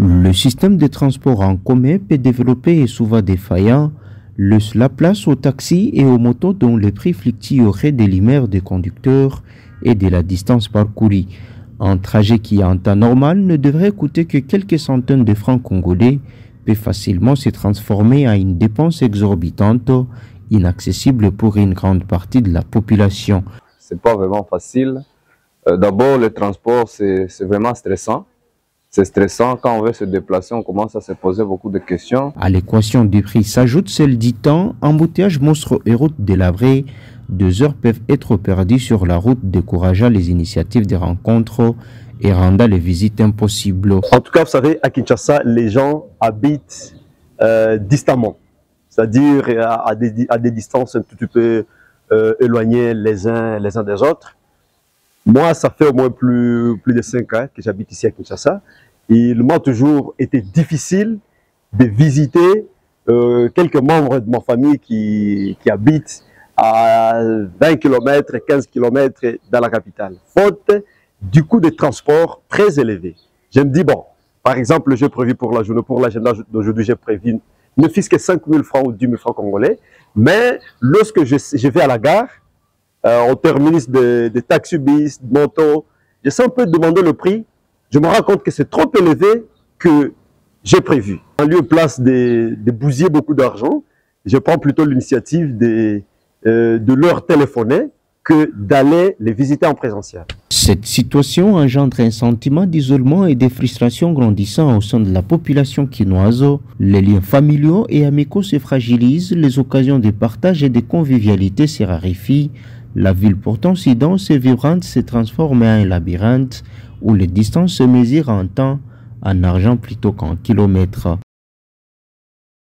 Le système de transport en commun peu développé et souvent défaillant laisse la place aux taxis et aux motos dont les prix fluctueraient des limaires des conducteurs et de la distance parcourue. Un trajet qui en temps normal ne devrait coûter que quelques centaines de francs congolais peut facilement se transformer en une dépense exorbitante, inaccessible pour une grande partie de la population. C'est pas vraiment facile. D'abord, le transport, c'est vraiment stressant. C'est stressant, quand on veut se déplacer, on commence à se poser beaucoup de questions. À l'équation du prix s'ajoute celle du temps. Embouteillage monstre et route délabrée. 2 heures peuvent être perdues sur la route, décourageant les initiatives de rencontres et rendant les visites impossibles. En tout cas, vous savez, à Kinshasa, les gens habitent distantement, c'est-à-dire à des distances un tout petit peu éloignées les uns des autres. Moi, ça fait au moins plus de 5 ans que j'habite ici à Kinshasa. Il m'a toujours été difficile de visiter quelques membres de ma famille qui habitent à 20 km, 15 km dans la capitale, faute du coût de transport très élevé. Je me dis, bon, par exemple, j'ai prévu pour la journée, pour l'agenda d'aujourd'hui, j'ai prévu ne fût-ce que 5 000 francs ou 10 000 francs congolais, mais lorsque je vais à la gare, au terminus de taxi-bis, de moto, je sais un peu demander le prix, je me rends compte que c'est trop élevé que j'ai prévu. En lieu et place de bousiller beaucoup d'argent, je prends plutôt l'initiative de leur téléphoner que d'aller les visiter en présentiel. Cette situation engendre un sentiment d'isolement et de frustration grandissant au sein de la population quinoise. Les liens familiaux et amicaux se fragilisent, les occasions de partage et de convivialité se raréfient. La ville pourtant si dense et vibrante se transforme en un labyrinthe où les distances se mesurent en temps, en argent plutôt qu'en kilomètres.